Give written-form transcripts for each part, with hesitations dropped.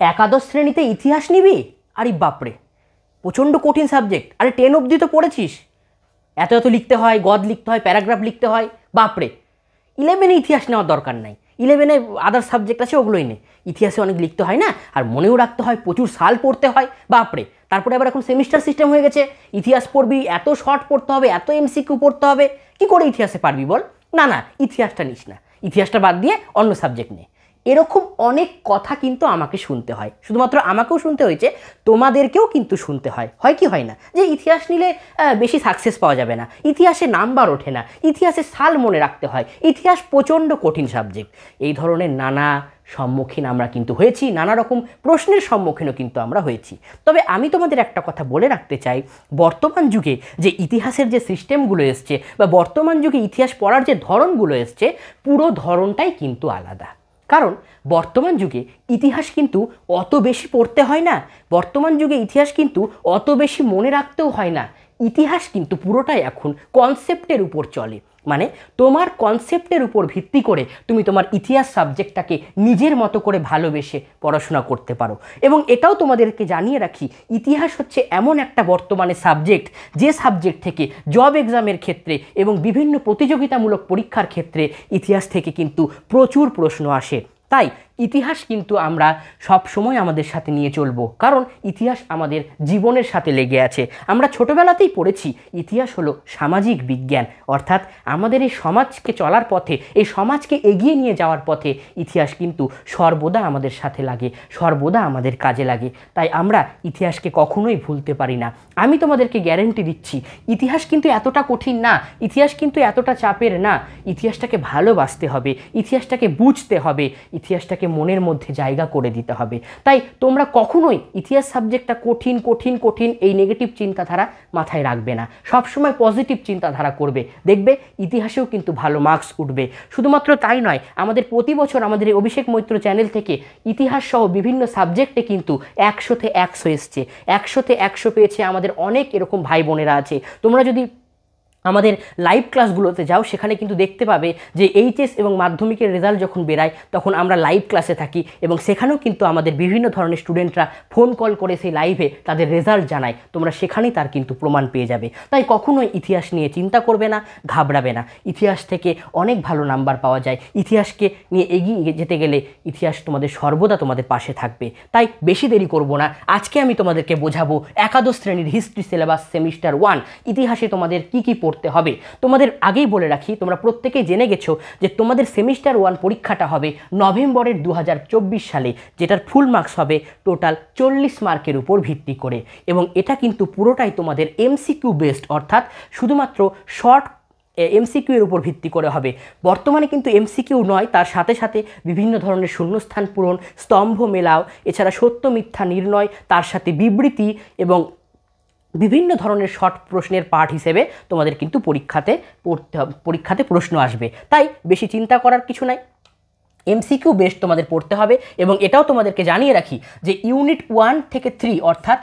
একাদশ শ্রেণীতে ইতিহাস নিবি? আরে বাপরে, প্রচণ্ড কঠিন সাবজেক্ট। আরে 10 অবধি তো পড়েছিস, এত এত লিখতে হয়, গদ লিখতে হয়, প্যারাগ্রাফ লিখতে হয়, বাপরে। 11-এ ইতিহাস নেওয়ার দরকার নাই, 11-এ আদার সাবজেক্ট আছে, ওগুলোই নে। ইতিহাসে অনেক লিখতে হয় না, আর মনেও রাখতে হয়, প্রচুর সাল পড়তে হয়, বাপরে। তারপরে আবার এখন সেমিস্টার সিস্টেম হয়ে গেছে, ইতিহাস পড়বি, এত শর্ট পড়তে হবে, এত এমসিকিউ পড়তে হবে, কি করে ইতিহাসে পারবি বল? না না, ইতিহাসটা নিস না, ইতিহাসটা বাদ দিয়ে অন্য সাবজেক্ট নে। এরকম অনেক কথা কিন্তু আমাকে শুনতে হয়, শুধুমাত্র আমাকেও শুনতে হয়েছে, তোমাদেরকেও কিন্তু শুনতে হয়। হয় কি হয় না যে ইতিহাস নিলে বেশি সাকসেস পাওয়া যাবে না, ইতিহাসে নাম্বার ওঠে না, ইতিহাসে সাল মনে রাখতে হয়, ইতিহাস প্রচণ্ড কঠিন সাবজেক্ট। এই ধরনের নানা সম্মুখীন আমরা কিন্তু হয়েছি, নানা রকম প্রশ্নের সম্মুখীনও কিন্তু আমরা হয়েছি। তবে আমি তোমাদের একটা কথা বলে রাখতে চাই, বর্তমান যুগে যে ইতিহাসের যে সিস্টেমগুলো এসছে বা বর্তমান যুগে ইতিহাস পড়ার যে ধরনগুলো এসছে, পুরো ধরনটাই কিন্তু আলাদা। কারণ বর্তমান যুগে ইতিহাস কিন্তু অত বেশি পড়তে হয় না, বর্তমান যুগে ইতিহাস কিন্তু অত বেশি মনে রাখতেও হয় না। ইতিহাস কিন্তু পুরোটাই এখন কনসেপ্টের উপর চলে, মানে তোমার কনসেপ্টের উপর ভিত্তি করে তুমি তোমার ইতিহাস সাবজেক্টটাকে নিজের মতো করে ভালোবেসে পড়াশোনা করতে পারো। এবং এটাও তোমাদেরকে জানিয়ে রাখি, ইতিহাস হচ্ছে এমন একটা বর্তমানে সাবজেক্ট, যে সাবজেক্ট থেকে জব এক্সামের ক্ষেত্রে এবং বিভিন্ন প্রতিযোগিতামূলক পরীক্ষার ক্ষেত্রে ইতিহাস থেকে কিন্তু প্রচুর প্রশ্ন আসে। তাই ইতিহাস কিন্তু আমরা সব সময় আমাদের সাথে নিয়ে চলবো, কারণ ইতিহাস আমাদের জীবনের সাথে লেগে আছে। আমরা ছোটোবেলাতেই পড়েছি ইতিহাস হলো সামাজিক বিজ্ঞান, অর্থাৎ আমাদের এই সমাজকে চলার পথে, এই সমাজকে এগিয়ে নিয়ে যাওয়ার পথে ইতিহাস কিন্তু সর্বদা আমাদের সাথে লাগে, সর্বদা আমাদের কাজে লাগে। তাই আমরা ইতিহাসকে কখনোই ভুলতে পারি না। আমি তোমাদেরকে গ্যারেন্টি দিচ্ছি, ইতিহাস কিন্তু এতটা কঠিন না, ইতিহাস কিন্তু এতটা চাপের না। ইতিহাসটাকে ভালোবাসতে হবে, ইতিহাসটাকে বুঝতে হবে, ইতিহাসটাকে মনের মধ্যে জায়গা করে দিতে হবে। তাই তোমরা কখনোই ইতিহাস সাবজেক্টটা কঠিন কঠিন কঠিন এই নেগেটিভ চিন্তাধারা মাথায় রাখবে না, সবসময় পজিটিভ চিন্তাধারা করবে, দেখবে ইতিহাসেও কিন্তু ভালো মার্কস উঠবে। শুধুমাত্র তাই নয়, আমাদের প্রতি বছর আমাদের এই অভিষেক মৈত্র চ্যানেল থেকে ইতিহাস সহ বিভিন্ন সাবজেক্টে কিন্তু 100-তে 100 এসছে, 100-তে 100 পেয়েছে আমাদের অনেক এরকম ভাই বোনেরা আছে। তোমরা যদি আমাদের লাইভ ক্লাসগুলোতে যাও, সেখানে কিন্তু দেখতে পাবে যে এইচএস এবং মাধ্যমিকের রেজাল্ট যখন বেরায় তখন আমরা লাইভ ক্লাসে থাকি, এবং সেখানেও কিন্তু আমাদের বিভিন্ন ধরনের স্টুডেন্টরা ফোন কল করে সেই লাইভে তাদের রেজাল্ট জানায়, তোমরা সেখানেই তার কিন্তু প্রমাণ পেয়ে যাবে। তাই কখনোই ইতিহাস নিয়ে চিন্তা করবে না, ঘাবড়াবে না, ইতিহাস থেকে অনেক ভালো নাম্বার পাওয়া যায়। ইতিহাসকে নিয়ে এগিয়ে যেতে গেলে ইতিহাস তোমাদের সর্বদা তোমাদের পাশে থাকবে। তাই বেশি দেরি করব না, আজকে আমি তোমাদেরকে বোঝাবো একাদশ শ্রেণীর হিস্ট্রি সিলেবাস সেমিস্টার 1 ইতিহাসে তোমাদের কী কী পড়তে হবে। তোমাদের আগেই বলে রাখি, তোমরা প্রত্যেকেই জেনে গেছো যে তোমাদের সেমিস্টার 1 পরীক্ষাটা হবে নভেম্বরের 2024 সালে, যেটার ফুল মার্কস হবে টোটাল 40 মার্কের উপর ভিত্তি করে, এবং এটা কিন্তু পুরোটাই তোমাদের এমসিকিউ বেসড, অর্থাৎ শুধুমাত্র শর্ট এমসিকিউ এর উপর ভিত্তি করে হবে। বর্তমানে কিন্তু এমসিকিউ নয়, তার সাথে সাথে বিভিন্ন ধরনের শূন্যস্থান পূরণ, স্তম্ভ মেলাও, এছাড়া সত্য মিথ্যা নির্ণয়, তার সাথে বিবৃতি এবং বিভিন্ন ধরনের শর্ট প্রশ্নের পার্ট হিসেবে তোমাদের কিন্তু পরীক্ষাতে প্রশ্ন আসবে। তাই বেশি চিন্তা করার কিছু নাই, এমসিকিউ বেসড তোমাদের পড়তে হবে। এবং এটাও তোমাদেরকে জানিয়ে রাখি যে ইউনিট 1 থেকে 3 অর্থাৎ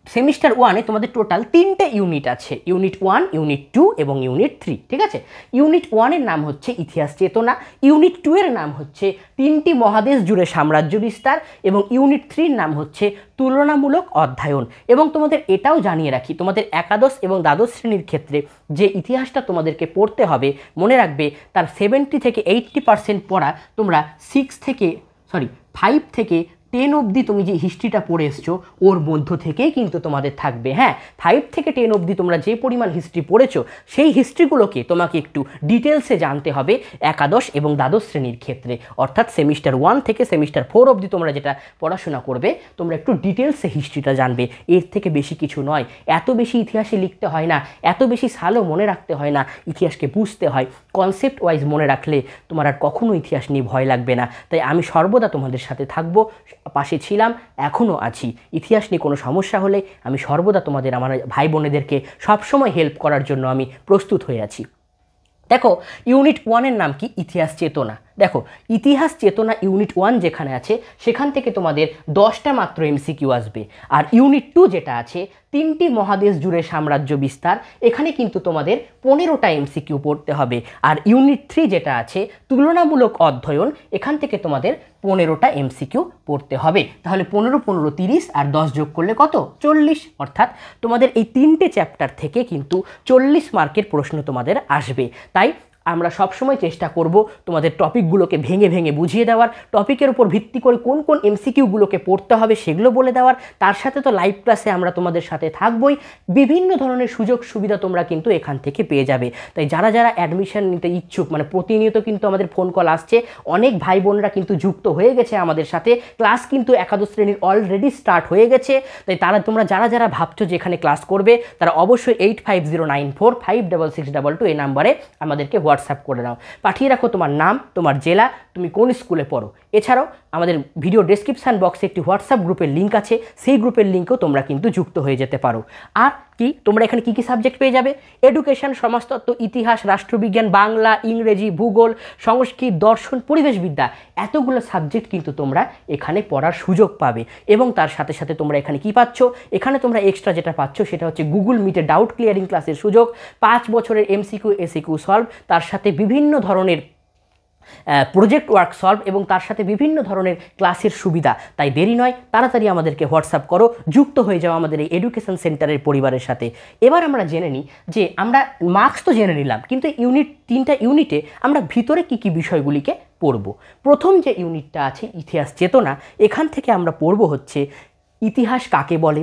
সেমিস্টার 1-এ তোমাদের টোটাল 3টে ইউনিট আছে, ইউনিট 1, ইউনিট 2 এবং ইউনিট 3, ঠিক আছে। ইউনিট 1-এর নাম হচ্ছে ইতিহাস চেতনা, ইউনিট 2-এর নাম হচ্ছে 3টি মহাদেশ জুড়ে সাম্রাজ্য বিস্তার, এবং ইউনিট 3-র নাম হচ্ছে তুলনামূলক অধ্যয়ন। এবং তোমাদের এটাও জানিয়ে রাখি, তোমাদের একাদশ এবং দ্বাদশ শ্রেণীর ক্ষেত্রে যে ইতিহাসটা তোমাদেরকে পড়তে হবে, মনে রাখবে তার 70 থেকে 80% পড়া তোমরা 5 থেকে 10 অবধি তুমি যে হিস্ট্রিটা পড়ে এসছো ওর মধ্য থেকেই কিন্তু তোমাদের থাকবে। হ্যাঁ, 5 থেকে 10 অবধি তোমরা যে পরিমাণ হিস্ট্রি পড়েছো সেই হিস্ট্রিগুলোকে তোমাকে একটু ডিটেলসে জানতে হবে একাদশ এবং দ্বাদশ শ্রেণীর ক্ষেত্রে, অর্থাৎ সেমিস্টার 1 থেকে সেমিস্টার 4 অবধি তোমরা যেটা পড়াশোনা করবে তোমরা একটু ডিটেলসে হিস্ট্রিটা জানবে, এর থেকে বেশি কিছু নয়। এত বেশি ইতিহাসে লিখতে হয় না, এত বেশি সালও মনে রাখতে হয় না, ইতিহাসকে বুঝতে হয়। কনসেপ্ট ওয়াইজ মনে রাখলে তোমার আর কখনো ইতিহাস নিয়ে ভয় লাগবে না। তাই আমি সর্বদা তোমাদের সাথে থাকবো, পাশে ছিলাম, এখনও আছি। ইতিহাস নিয়ে কোনো সমস্যা হলে আমি সর্বদা তোমাদের, আমার ভাই বোনেদেরকে সবসময় হেল্প করার জন্য আমি প্রস্তুত হয়ে আছি। দেখো ইউনিট 1-এর নাম কি? ইতিহাস চেতনা। দেখো ইতিহাস চেতনা ইউনিট 1 যেখানে আছে সেখান থেকে তোমাদের 10টা মাত্র এমসিকিউ আসবে, আর ইউনিট 2 যেটা আছে 3টি মহাদেশ জুড়ে সাম্রাজ্য বিস্তার, এখানে কিন্তু তোমাদের 15টা এমসিকিউ পড়তে হবে। আর ইউনিট 3 যেটা আছে তুলনামূলক অধ্যয়ন, এখান থেকে তোমাদের 15টা এমসিকিউ পড়তে হবে। তাহলে 15 15 30 আর 10 যোগ করলে কত? 40। অর্থাৎ তোমাদের এই 3টে চ্যাপ্টার থেকে কিন্তু 40 মার্কের প্রশ্ন তোমাদের আসবে। তাই আমরা সবসময় চেষ্টা করব তোমাদের টপিকগুলোকে ভেঙে ভেঙে বুঝিয়ে দেওয়ার, টপিকের উপর ভিত্তি করে কোন কোন এমসিকিউগুলোকে পড়তে হবে সেগুলো বলে দেওয়ার। তার সাথে তো লাইভ ক্লাসে আমরা তোমাদের সাথে থাকবই, বিভিন্ন ধরনের সুযোগ সুবিধা তোমরা কিন্তু এখান থেকে পেয়ে যাবে। তাই যারা যারা অ্যাডমিশন নিতে ইচ্ছুক, মানে প্রতিনিয়ত কিন্তু আমাদের ফোন কল আসছে, অনেক ভাই বোনরা কিন্তু যুক্ত হয়ে গেছে আমাদের সাথে, ক্লাস কিন্তু একাদশ শ্রেণীর অলরেডি স্টার্ট হয়ে গেছে। তাই তোমরা যারা যারা ভাবছো যে এখানে ক্লাস করবে তারা অবশ্যই 8509456622 এই নাম্বারে আমাদেরকে হোয়াটসঅ্যাপ করে নাও, পাঠিয়ে রাখো তোমার নাম, তোমার জেলা, তুমি কোন স্কুলে পড়ো। এছাড়াও আমাদের ভিডিও ডেসক্রিপশান বক্সে একটি হোয়াটসঅ্যাপ গ্রুপের লিঙ্ক আছে, সেই গ্রুপের লিঙ্কেও তোমরা কিন্তু যুক্ত হয়ে যেতে পারো। আর কি তোমরা এখানে কী কী সাবজেক্ট পেয়ে যাবে? এডুকেশন, সমাজতত্ত্ব, ইতিহাস, রাষ্ট্রবিজ্ঞান, বাংলা, ইংরেজি, ভূগোল, সংস্কৃত, দর্শন, পরিবেশবিদ্যা, এতগুলো সাবজেক্ট কিন্তু তোমরা এখানে পড়ার সুযোগ পাবে। এবং তার সাথে সাথে তোমরা এখানে কি পাচ্ছ? এখানে তোমরা এক্সট্রা যেটা পাচ্ছ সেটা হচ্ছে গুগল মিটে ডাউট ক্লিয়ারিং ক্লাসের সুযোগ, 5 বছরের এমসিকিউ এসিকিউ সলভ, তার সাথে বিভিন্ন ধরনের প্রজেক্ট ওয়ার্ক সলভ, এবং তার সাথে বিভিন্ন ধরনের ক্লাসের সুবিধা। তাই দেরি নয়, তাড়াতাড়ি আমাদেরকে হোয়াটসঅ্যাপ করো, যুক্ত হয়ে যাও আমাদের এই এডুকেশন সেন্টারের পরিবারের সাথে। এবার আমরা জেনে নিই যে আমরা মার্কস তো জেনে নিলাম, কিন্তু তিনটা ইউনিটে আমরা ভিতরে কী কী বিষয়গুলিকে পড়ব। প্রথম যে ইউনিটটা আছে ইতিহাস চেতনা, এখান থেকে আমরা পড়ব হচ্ছে ইতিহাস কাকে বলে,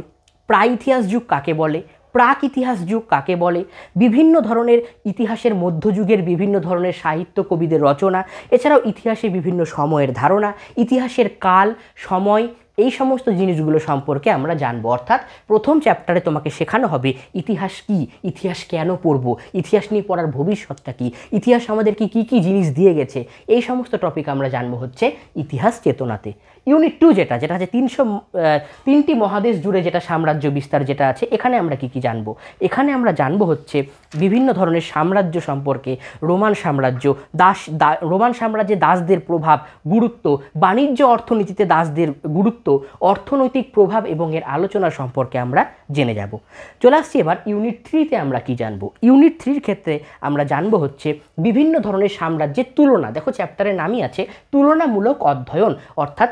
প্রাক ইতিহাস যুগ কাকে বলে, প্রাক ইতিহাস যুগ কাকে বলে, বিভিন্ন ধরনের ইতিহাসের মধ্যযুগের বিভিন্ন ধরনের সাহিত্য কবিদের রচনা, এছাড়াও ইতিহাসে বিভিন্ন সময়ের ধারণা, ইতিহাসের কাল সময়, এই সমস্ত জিনিসগুলো সম্পর্কে আমরা জানবো। অর্থাৎ প্রথম চ্যাপ্টারে তোমাকে শেখানো হবে ইতিহাস কি, ইতিহাস কেন পড়ব, ইতিহাস নিয়ে পড়ার ভবিষ্যৎটা কী, ইতিহাস আমাদেরকে কী কী জিনিস দিয়ে গেছে, এই সমস্ত টপিক আমরা জানবো হচ্ছে ইতিহাস চেতনাতে। ইউনিট 2 যেটা আছে 3টি মহাদেশ জুড়ে যেটা সাম্রাজ্য বিস্তার যেটা আছে, এখানে আমরা কি কি জানবো? এখানে আমরা জানবো হচ্ছে বিভিন্ন ধরনের সাম্রাজ্য সম্পর্কে, রোমান সাম্রাজ্য, রোমান সাম্রাজ্যে দাসদের প্রভাব, গুরুত্ব, বাণিজ্য অর্থনীতিতে দাসদের গুরুত্ব, অর্থনৈতিক প্রভাব এবং এর আলোচনা সম্পর্কে আমরা জেনে যাব। চলে আসছি এবার ইউনিট 3তে আমরা কি জানবো। ইউনিট 3-র ক্ষেত্রে আমরা জানবো হচ্ছে বিভিন্ন ধরনের সাম্রাজ্যের তুলনা। দেখো চ্যাপ্টারের নামই আছে তুলনামূলক অধ্যয়ন, অর্থাৎ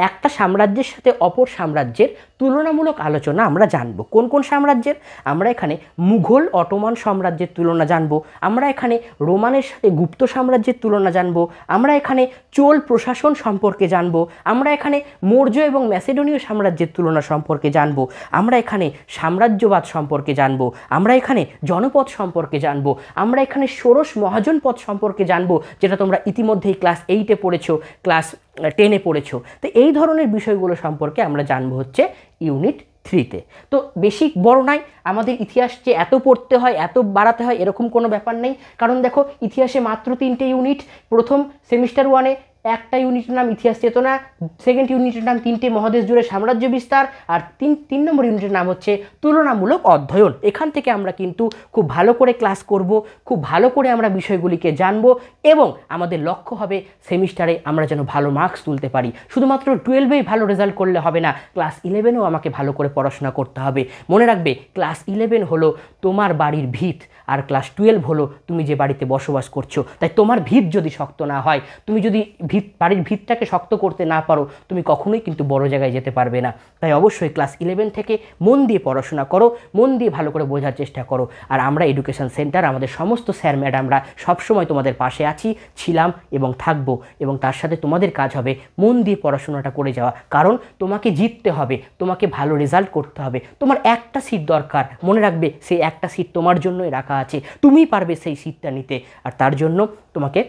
একটা সাম্রাজ্যের সাথে অপর সাম্রাজ্যের তুলনামূলক আলোচনা আমরা জানবো। কোন কোন সাম্রাজ্যের? আমরা এখানে মুঘল অটোমান সাম্রাজ্যের তুলনা জানবো, আমরা এখানে রোমানের সাথে গুপ্ত সাম্রাজ্যের তুলনা জানবো, আমরা এখানে চোল প্রশাসন সম্পর্কে জানবো, আমরা এখানে মৌর্য এবং ম্যাসেডোনীয় সাম্রাজ্যের তুলনা সম্পর্কে জানবো, আমরা এখানে সাম্রাজ্যবাদ সম্পর্কে জানবো, আমরা এখানে জনপদ সম্পর্কে জানবো, আমরা এখানে ষোড়শ মহাজনপদ সম্পর্কে জানবো, যেটা তোমরা ইতিমধ্যেই ক্লাস 8-এ পড়েছো, ক্লাস 10-এ পড়েছো। তো এই ধরনের বিষয়গুলো সম্পর্কে আমরা জানবো হচ্ছে ইউনিট 3-তে। তো বেশি বড় নাই, আমাদের ইতিহাস যে এত পড়তে হয়, এত বাড়াতে হয় এরকম কোনো ব্যাপার নেই। কারণ দেখো ইতিহাসে মাত্র 3টে ইউনিট। প্রথম সেমিস্টার 1-এ একটা ইউনিটের নাম ইতিহাস চেতনা, সেকেন্ড ইউনিটের নাম 3টে মহাদেশ জুড়ে সাম্রাজ্য বিস্তার, আর 3 নম্বর ইউনিটের নাম হচ্ছে তুলনামূলক অধ্যয়ন। এখান থেকে আমরা কিন্তু খুব ভালো করে ক্লাস করব, খুব ভালো করে আমরা বিষয়গুলিকে জানব, এবং আমাদের লক্ষ্য হবে সেমিস্টারে আমরা যেন ভালো মার্কস তুলতে পারি। শুধুমাত্র 12-এই ভালো রেজাল্ট করলে হবে না, ক্লাস 11-এও আমাকে ভালো করে পড়াশোনা করতে হবে। মনে রাখবে ক্লাস 11 হলো তোমার বাড়ির ভিত, আর ক্লাস 12 হলো তুমি যে বাড়িতে বসবাস করছো। তাই তোমার ভিত যদি শক্ত না হয়, তুমি যদি বাড়ির ভিতটাকে শক্ত করতে না পারো, তুমি কখনোই কিন্তু বড় জায়গায় যেতে পারবে না। তাই অবশ্যই ক্লাস 11 থেকে মন দিয়ে পড়াশোনা করো, মন দিয়ে ভালো করে বোঝার চেষ্টা করো। আর আমরা এডুকেশন সেন্টার, আমাদের সমস্ত স্যার ম্যাডামরা সবসময় তোমাদের পাশে আছি, ছিলাম এবং থাকবো। এবং তার সাথে তোমাদের কাজ হবে মন দিয়ে পড়াশোনাটা করে যাওয়া, কারণ তোমাকে জিততে হবে, তোমাকে ভালো রেজাল্ট করতে হবে। তোমার একটা সিট দরকার, মনে রাখবে সেই একটা সিট তোমার জন্যই রাখা আছে, তুমিই পারবে সেই সিটটা নিতে। আর তার জন্য তোমাকে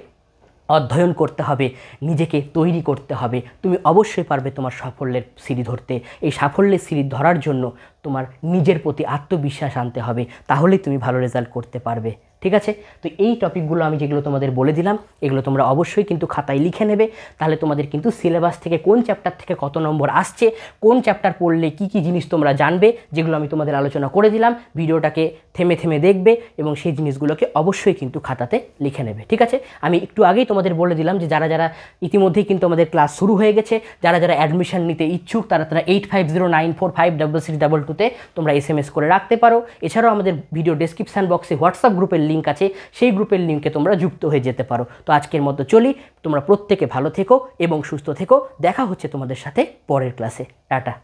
অধ্যয়ন করতে হবে, নিজেকে তৈরি করতে হবে। তুমি অবশ্যই পারবে তোমার সাফল্যের সিঁড়ি ধরতে। এই সাফল্যের সিঁড়ি ধরার জন্য তোমার নিজের প্রতি আত্মবিশ্বাস আনতে হবে, তাহলেই তুমি ভালো রেজাল্ট করতে পারবে। ঠিক আছে? তো এই টপিকগুলো আমি যেগুলো তোমাদের বলে দিলাম এগুলো তোমরা অবশ্যই কিন্তু খাতায় লিখে নেবে, তাহলে তোমাদের কিন্তু সিলেবাস থেকে কোন চ্যাপ্টার থেকে কত নম্বর আসছে, কোন চ্যাপ্টার পড়লে কি কি জিনিস তোমরা জানবে, যেগুলো আমি তোমাদের আলোচনা করে দিলাম, ভিডিওটাকে থেমে থেমে দেখবে এবং সেই জিনিসগুলোকে অবশ্যই কিন্তু খাতাতে লিখে নেবে। ঠিক আছে? আমি একটু আগেই তোমাদের বলে দিলাম যে যারা যারা ইতিমধ্যেই কিন্তু আমাদের ক্লাস শুরু হয়ে গেছে, যারা যারা অ্যাডমিশন নিতে ইচ্ছুক তারা 8509456622 তোমরা SMS করে রাখতে পারো। এছাড়াও আমাদের ভিডিও ডেসক্রিপশান বক্সে হোয়াটসঅ্যাপ গ্রুপের লিঙ্ক আছে, সেই গ্রুপের লিঙ্কে তোমরা যুক্ত হয়ে যেতে পারো। তো আজকের মতো চলি, তোমরা প্রত্যেকে ভালো থেকো এবং সুস্থ থেকো। দেখা হচ্ছে তোমাদের সাথে পরের ক্লাসে। টাটা।